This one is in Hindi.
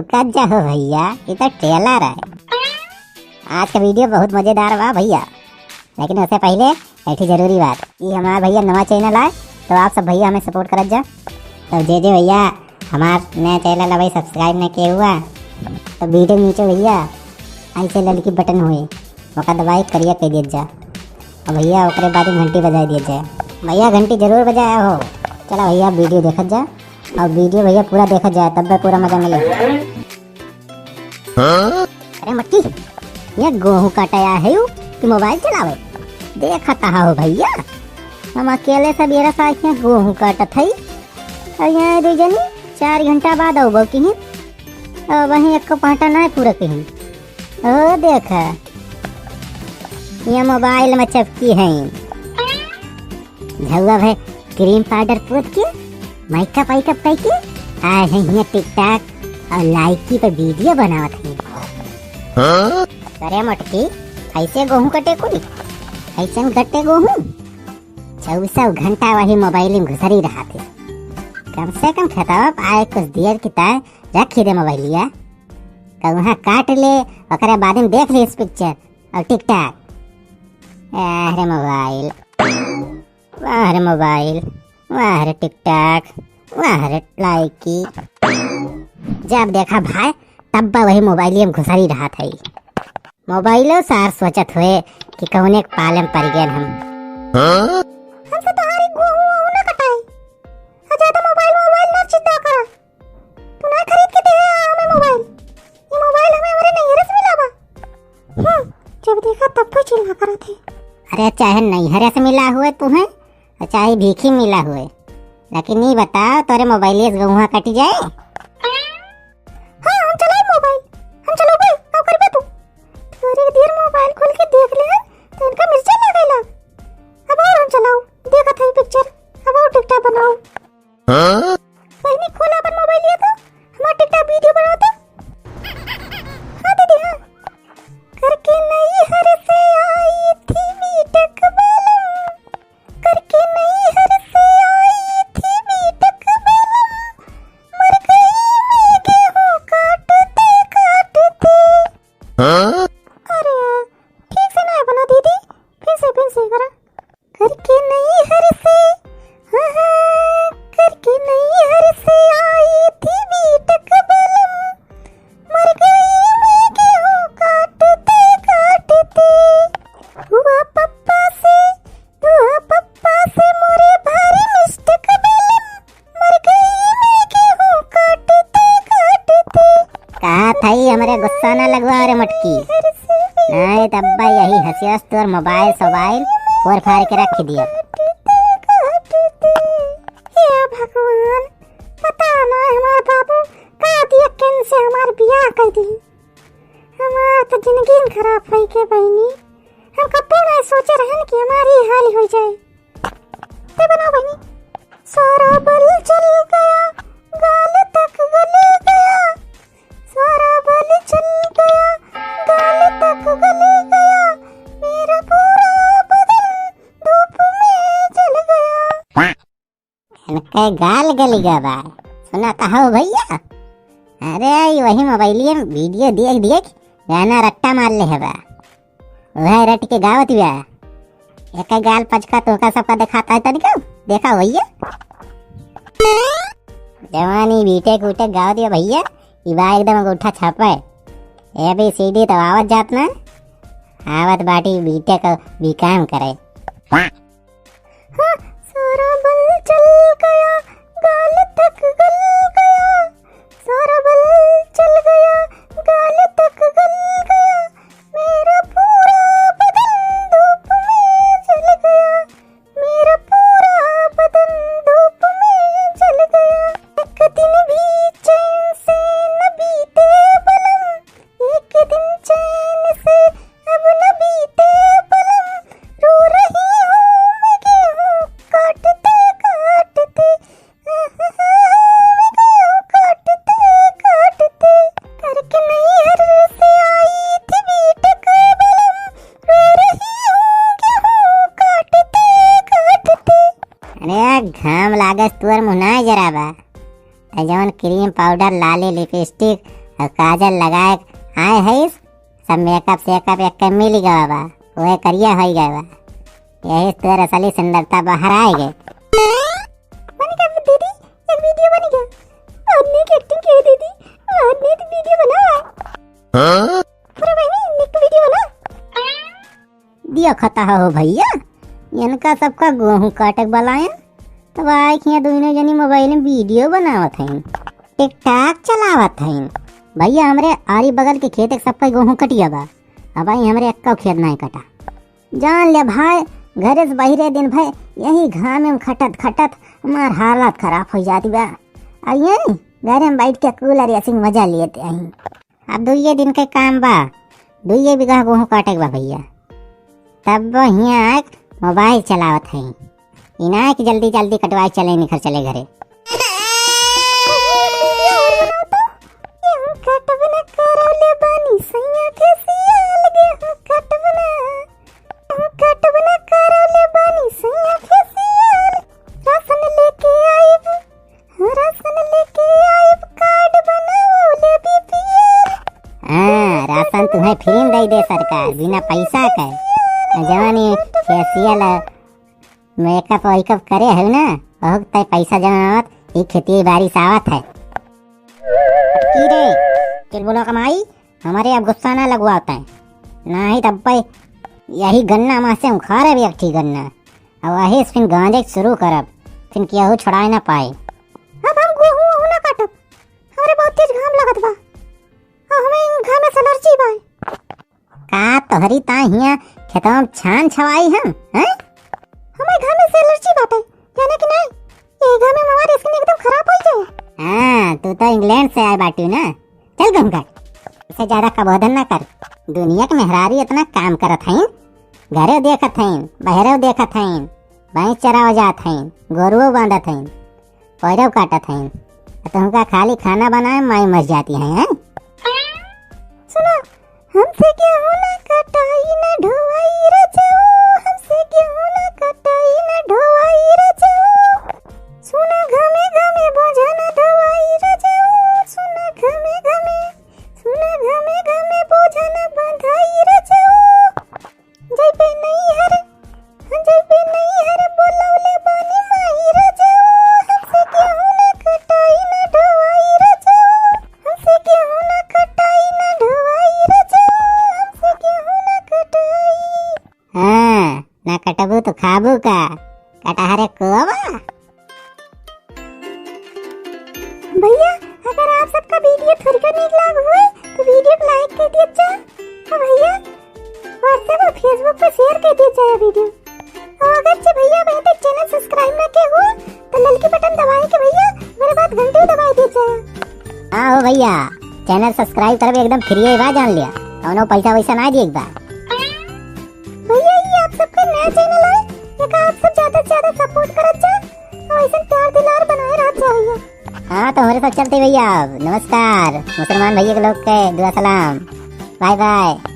रुका जाओ भैया, ये तो ट्रेलर है। आज का वीडियो बहुत मजेदार हुआ भैया, लेकिन उससे पहले ऐसी जरूरी बात, ये हमारा भैया नवा चैनल है, तो आप सब भैया हमें सपोर्ट करत जा। तो जे भैया हमारा नया चैनल है भाई सब्सक्राइब नहीं किया हुआ, तो वीडियो नीचे भैया ऐसे लड़की बटन हुए वका दबाई करिए कह दिया जा, और भैया ओकरे बाद घंटी बजा दिया जाए। भैया घंटी जरूर बजाया हो। चला भैया वीडियो देखत जा, और वीडियो भैया पूरा देखा जाए तब भी पूरा मजा मिले। अरे मट्टी, ये गेहूं काटाया है कि मोबाइल चलावे देखा कहा हो भैया। हम अकेले सब ये रसा गेहूं काटत है, और यहाँ रीजनी 4 घंटा बाद आओ की और वहीं एक पाटा ना पूरा कहीं। ओ देखा ये मोबाइल में चपकी है झुआ भाई, क्रीम पाउडर पोत के मेकअप वाइकअप करके आए हैं यहाँ टिकटॉक और लाइकी पर वीडियो बनावत हैं। अरे मटकी, ऐसे गेहूं कटे कुल ऐसे गट्टे गेहूं 24 घंटा वही मोबाइल में घुसरी रहा थे। कम से कम खताब आए कुछ देर की ताय रखी दे मोबाइलिया, वहाँ काट ले और बाद में देख ले इस पिक्चर और टिकटॉक। अरे मोबाइल, वाह मोबाइल, वाह टिकटॉक, वाह लाइकी। जब देखा भाई तब वही मोबाइल में घुसरी रहा था। मोबाइलो सार सोचत हुए कि कौने पालम पड़ गए हम। हमसे तुम्हारी गेहूं ना कटाई, ज्यादा मोबाइल ना चिंता करा, तू ना खरीद के दे हमें मोबाइल। ये मोबाइल हमें हमारे नैहरे से मिला बा। जब देखा तब भी चिल्ला करा थे। अरे चाहे नैहरे से मिला हुए तुम्हें, चाहे भीखी मिला हुए, लेकिन नहीं बताओ तोरे मोबाइल से गेहूं कटी जाए। हाँ हम चलाए मोबाइल, हम चलो भाई अब कर बे तू। थोड़ी देर मोबाइल खोल के देख ले तो इनका मिर्चा ना गइला। अब और हम चलाओ देखा था पिक्चर, अब और टिकटॉक बनाओ। पहले खोला अपन मोबाइल लिया तो हमारा टिकटॉक वीडियो बनाओ। हाँ दीदी हाँ, करके नैहर से आई थी बीटक बालम, करके नैहर से आई थी बीटक बालम, मर गई मैं गेहूं काटते काटते। अरे ठीक से ना बना दीदी, फिर से करा। करके नैहर से, हाँ हाँ करके नैहर से आई थी बीटक बालम, मर गई मैं गेहूं काटते काटते। हुआ पप्पा से मोरे भारी मिस्टेक बालम, मर गई मैं गेहूं काटते काटते। कहा था हमारे गुस्सा ना लगवा रे मटकी, नहीं तब भाई यही हंसियस तो और मोबाइल फोर फाड़ के रख दिया। भगवान पता ना हमारे बाबू का दिया किन से हमार बियाह कर दी। हमार तो जिंदगी खराब हुई के बहनी, हम कभी नहीं सोचे रहन कि हमारी हाल हो जाए। ते बना बहनी, सारा बल चल गया गाल तक गल गया, सारा बल चल गया गाल तक गल गया, मेरा पूरा बदन धूप में जल गया। इनका गाल गल गया बा, सुना कहा भैया। अरे वही मोबाइलिए वीडियो देख गाना रट्टा मार ले है बा, वह रट के गावत बा। एक गाल पचका तोका सबका दिखाता है तनिका देखा भैया। जवानी बीटे कूटे गाव दिया भैया, इबा एकदम अंगूठा छापा है। ए भी सीधी तो आवत जात ना, आवत बाटी बीटे का भी काम करे। हाँ, सारा बल चल गया गाल तक गल गया, सारा बल चल गया गाल तक गल गया, मेरा पूरा बदन धूप में जल गया, मेरा पूरा बदन धूप में जल गया। एक दिन भी चैन से न बीते बलम, एक दिन चैन से अब न बीते बलम, रो रही हूँ मैं गेहूं काटते काटते, मैं गेहूं काटते काटते। करके नैहर से आई थी बीटक बलम, रो रही हूँ गेहूं काटते काटते। अरे घाम लागस तुअर मुनाए जरा बा, जवन क्रीम पाउडर लाले लिपस्टिक और काजल लगाए आए है सब मेकअप सेकअप एक मिल गया बा वह करिया हो गया बा यही तेरा असली सुंदरता बाहर आएगी। बन गया दीदी एक वीडियो बन गया आपने की एक्टिंग की दीदी आपने तो वीडियो बनाया पूरा महीने एक वीडियो बना दिया खता हो भैया इनका सबका गेहूं काटक बलायन तब आए कि दोनों जनी मोबाइल में वीडियो बनावत हैं टिकटॉक चलावत हैं भैया हमरे आरी बगल के खेत सबका गेहूं कटिया बा अब भाई हमरे अक्का खेत नहीं कटा जान ले भाई घरे से बहिरे दिन भाई यही घाम में खटत खटत हमार हालत खराब हो जाती बा अब यही घर में बैठ के कूलर ऐसी मजा लेते हैं। अब 2 दिन के काम बा 2 बीघा गेहूं काटे बा भैया तब यहाँ मोबाइल चलावत है इना कि जल्दी जल्दी कटवाई चले निखर चले घरे। राशन तुम्हें फ्री में दे सरकार बिना पैसा का जवानी फेसियल मेकअप वेकअप करे है ना बहुत तय पैसा जमावत एक खेती बारिश आवत है की रे चल बोलो कमाई हमारे अब गुस्सा ना लगवाता है ना ही तब पे यही गन्ना माँ से उखाड़े भी एक गन्ना अब वही फिर गांजे शुरू करब फिर क्या हो छुड़ाए ना पाए। अब हम गेहूं ना काटब हमारे बहुत तेज घाम लगत बा हमें घाम में एलर्जी बा का तोहरी ता हिया खेतों में छान छवाई हम हैं हमें घाम में एलर्जी बाटे जाने कि नहीं ये घाम में हमारी स्किन एकदम खराब हो जाए। हां तू तो इंग्लैंड से आए बाटू ना चल घूम कर इससे ज्यादा कबोधन ना कर दुनिया के मेहरारी इतना काम करत हैं घरे देखत हैं बहरे देखत हैं भैंस चराव जात हैं गोरुओ बांधत हैं पैरव काटत हैं तुमका खाली खाना बनाए माई मर जाती हैं। सुनो हमसे गेहूं ना कटाई ना ढोवाई रे जाओ हमसे गेहूं ना कटाई ना ढोवाई रे जाओ सुना घमे घमे बोझा ना ढोवाई रे जाओ सुना घमे घमे बोझा ना बंधाई रे जाओ जय पे नहीं हरे बोलौले बानी माई रे जाओ हमसे गेहूं ना कटाई ना ढोवाई रे जाओ हमसे गेहूं ना कटाई ना ढोवाई रे ना कटबू तो खाबू का कटहरे कोवा। भैया अगर आप सबका वीडियो थोड़ी का निकला हुआ तो वीडियो को लाइक कर दीजिए और भैया व्हाट्सएप और फेसबुक पे शेयर कर दीजिए वीडियो और अगर से भैया अभी तक चैनल सब्सक्राइब ना किया हुआ तो लाल की बटन दबाए के भैया मेरे बाद घंटी दबा दीजिए। हां भैया चैनल सब्सक्राइब करबे एकदम फ्री है बा जान लिया कोनो पैसा वैसा ना दी एक बार भैया ये आप सबका नया चैनल है ये का आप सब ज्यादा से ज्यादा सपोर्ट करत जा और ऐसे प्यार दिलार बनाए रह चाहिए। हां तो हमारे साथ चलते भैया नमस्कार मुसलमान भैया के लोग के दुआ सलाम बाय बाय।